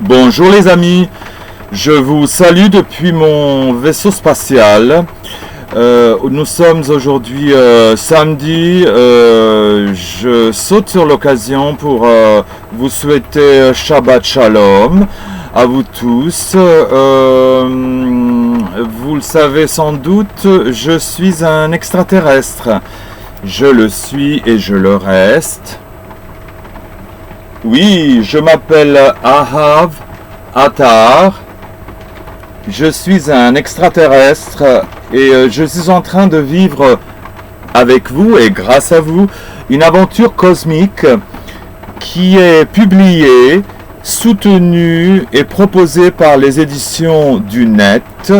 Bonjour les amis, je vous salue depuis mon vaisseau spatial. Nous sommes aujourd'hui samedi. Je saute sur l'occasion pour vous souhaiter Shabbat Shalom à vous tous. Vous le savez sans doute, je suis un extraterrestre. Je le suis et je le reste. Oui, je m'appelle Ahav Attar. Je suis un extraterrestre et je suis en train de vivre avec vous et grâce à vous une aventure cosmique qui est publiée, soutenue et proposée par les éditions du Net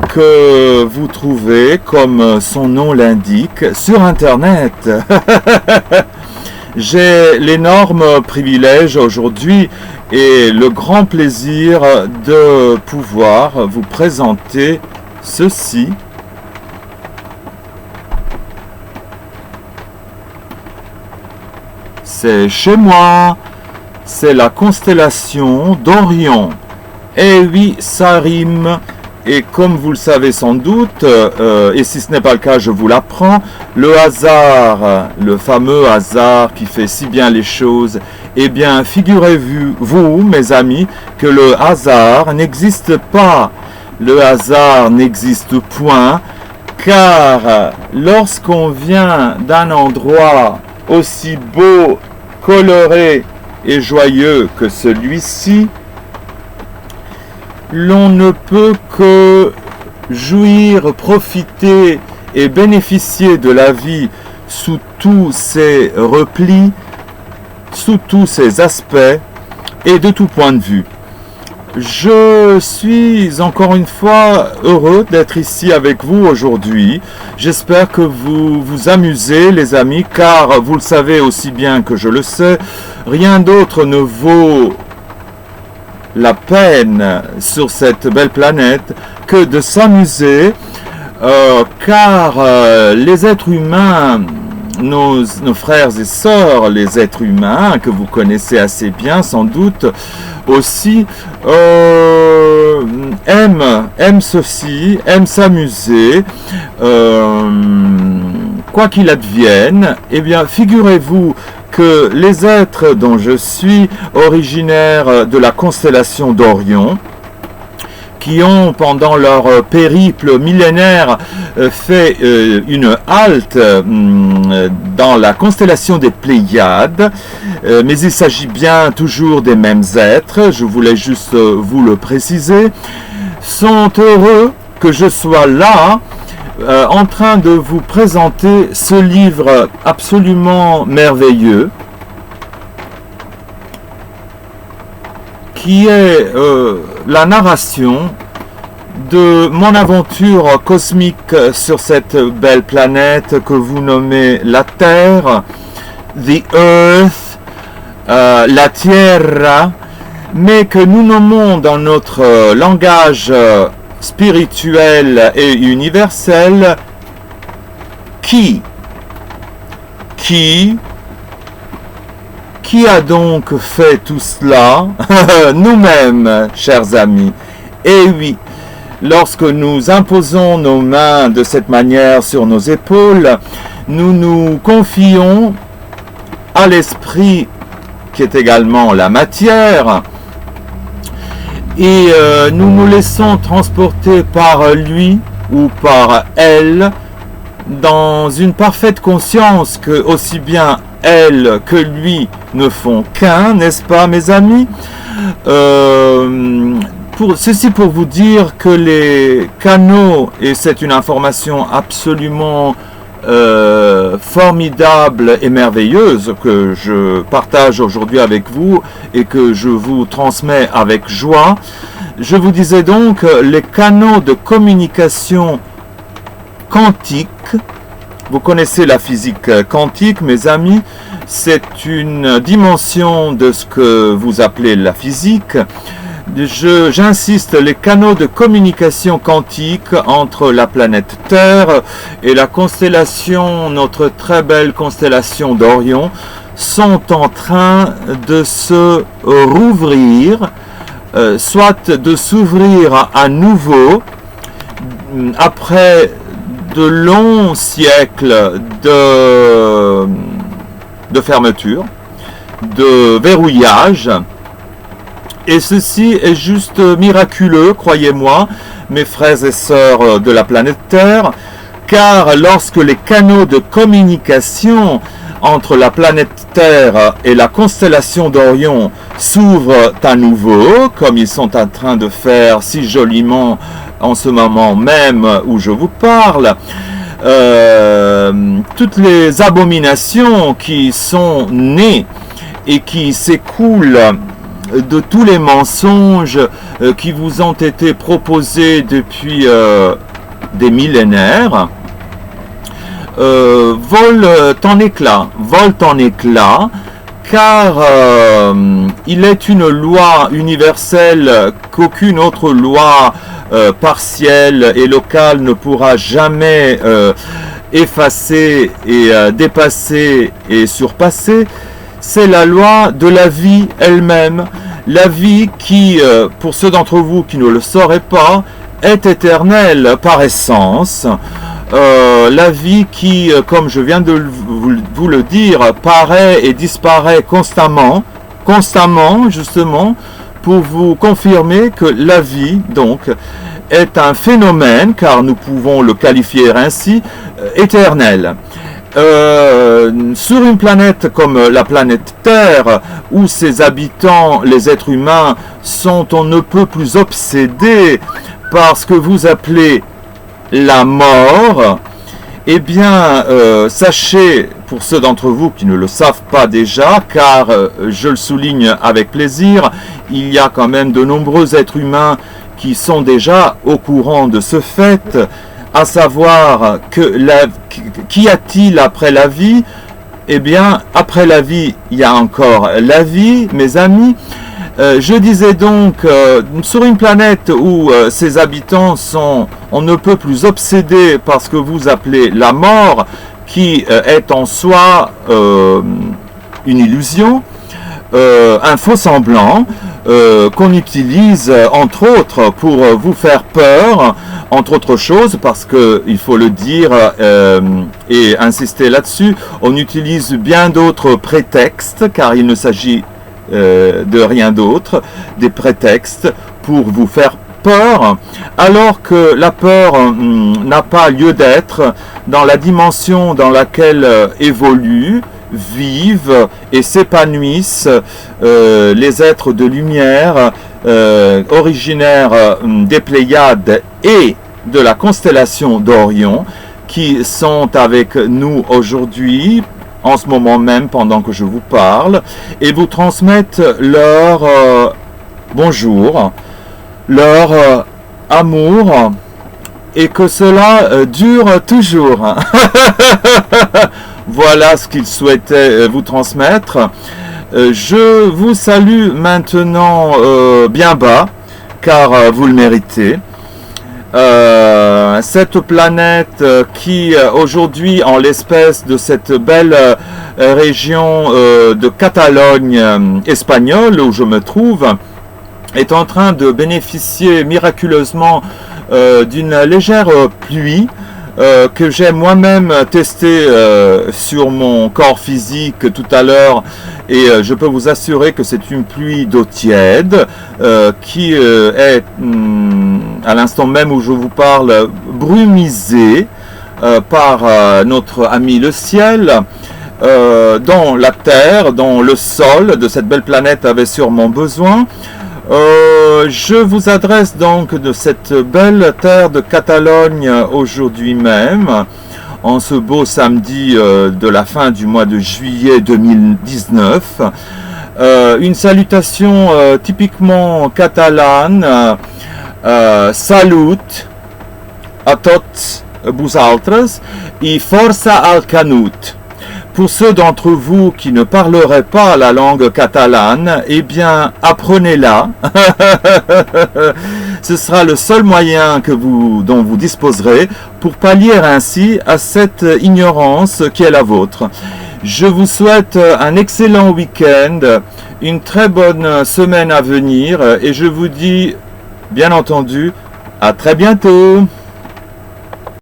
que vous trouvez, comme son nom l'indique, sur Internet. J'ai l'énorme privilège aujourd'hui et le grand plaisir de pouvoir vous présenter ceci. C'est chez moi, c'est la constellation d'Orion. Eh oui, ça rime. Et comme vous le savez sans doute, et si ce n'est pas le cas, je vous l'apprends, le hasard, le fameux hasard qui fait si bien les choses, eh bien, figurez-vous, mes amis, que le hasard n'existe pas. Le hasard n'existe point, car lorsqu'on vient d'un endroit aussi beau, coloré et joyeux que celui-ci, l'on ne peut que jouir, profiter et bénéficier de la vie sous tous ses replis, sous tous ses aspects et de tout point de vue. Je suis encore une fois heureux d'être ici avec vous aujourd'hui. J'espère que vous vous amusez, les amis, car vous le savez aussi bien que je le sais, rien d'autre ne vaut la peine sur cette belle planète que de s'amuser, car les êtres humains, nos frères et sœurs, les êtres humains que vous connaissez assez bien sans doute aussi, aiment ceci, aiment s'amuser, quoi qu'il advienne. Eh bien, figurez-vous que les êtres dont je suis originaires de la constellation d'Orion, qui ont pendant leur périple millénaire fait une halte dans la constellation des Pléiades, mais il s'agit bien toujours des mêmes êtres, je voulais juste vous le préciser, sont heureux que je sois là, en train de vous présenter ce livre absolument merveilleux qui est la narration de mon aventure cosmique sur cette belle planète que vous nommez la Terre, the Earth, la Tierra, mais que nous nommons dans notre langage spirituel et universel qui a donc fait tout cela? Nous-mêmes, chers amis. Et oui, lorsque nous imposons nos mains de cette manière sur nos épaules, nous nous confions à l'esprit qui est également la matière, et nous nous laissons transporter par lui ou par elle dans une parfaite conscience que aussi bien elle que lui ne font qu'un, n'est-ce pas mes amis? Ceci pour vous dire que les canaux, et c'est une information absolument formidable et merveilleuse que je partage aujourd'hui avec vous et que je vous transmets avec joie. Je vous disais donc, les canaux de communication quantique, vous connaissez la physique quantique, mes amis, c'est une dimension de ce que vous appelez la physique. J'insiste, les canaux de communication quantique entre la planète Terre et la constellation, notre très belle constellation d'Orion, sont en train de se rouvrir soit de s'ouvrir à nouveau après de longs siècles de fermeture, de verrouillage. Et ceci est juste miraculeux, croyez-moi, mes frères et sœurs de la planète Terre, car lorsque les canaux de communication entre la planète Terre et la constellation d'Orion s'ouvrent à nouveau, comme ils sont en train de faire si joliment en ce moment même où je vous parle, toutes les abominations qui sont nées et qui s'écoulent de tous les mensonges qui vous ont été proposés depuis des millénaires, volent en éclats, car il est une loi universelle qu'aucune autre loi partielle et locale ne pourra jamais effacer et dépasser et surpasser. C'est la loi de la vie elle-même, la vie qui, pour ceux d'entre vous qui ne le sauraient pas, est éternelle par essence. La vie qui, comme je viens de vous le dire, paraît et disparaît constamment justement, pour vous confirmer que la vie, donc, est un phénomène, car nous pouvons le qualifier ainsi, éternel. Sur une planète comme la planète Terre, où ses habitants, les êtres humains, sont on ne peut plus obsédés par ce que vous appelez la mort, eh bien, sachez, pour ceux d'entre vous qui ne le savent pas déjà, car je le souligne avec plaisir, il y a quand même de nombreux êtres humains qui sont déjà au courant de ce fait, à savoir que qu'y a-t-il après la vie? Eh bien, après la vie, il y a encore la vie, mes amis. Je disais donc, sur une planète où ses habitants sont, on ne peut plus obsédés par ce que vous appelez la mort, qui est en soi une illusion, un faux semblant, qu'on utilise entre autres pour vous faire peur, entre autres choses, parce que il faut le dire et insister là-dessus, on utilise bien d'autres prétextes, car il ne s'agit de rien d'autre, des prétextes pour vous faire peur, alors que la peur n'a pas lieu d'être dans la dimension dans laquelle évoluent, vivent et s'épanouissent les êtres de lumière originaires des Pléiades et de la constellation d'Orion, qui sont avec nous aujourd'hui, en ce moment même, pendant que je vous parle, et vous transmettent leur bonjour, leur amour, et que cela dure toujours. Voilà ce qu'ils souhaitaient vous transmettre. Je vous salue maintenant bien bas, car vous le méritez. Cette planète qui aujourd'hui, en l'espèce de cette belle région de Catalogne espagnole où je me trouve, est en train de bénéficier miraculeusement d'une légère pluie que j'ai moi-même testé sur mon corps physique tout à l'heure, et je peux vous assurer que c'est une pluie d'eau tiède qui est à l'instant même où je vous parle brumisée par notre ami le ciel, dont la terre, dont le sol de cette belle planète avait sûrement besoin. Je vous adresse donc de cette belle terre de Catalogne aujourd'hui même, en ce beau samedi de la fin du mois de juillet 2019. Une salutation typiquement catalane. Salut a tots vosaltres et força al Canut. Pour ceux d'entre vous qui ne parleraient pas la langue catalane, eh bien, apprenez-la. Ce sera le seul moyen dont vous disposerez pour pallier ainsi à cette ignorance qui est la vôtre. Je vous souhaite un excellent week-end, une très bonne semaine à venir et je vous dis, bien entendu, à très bientôt.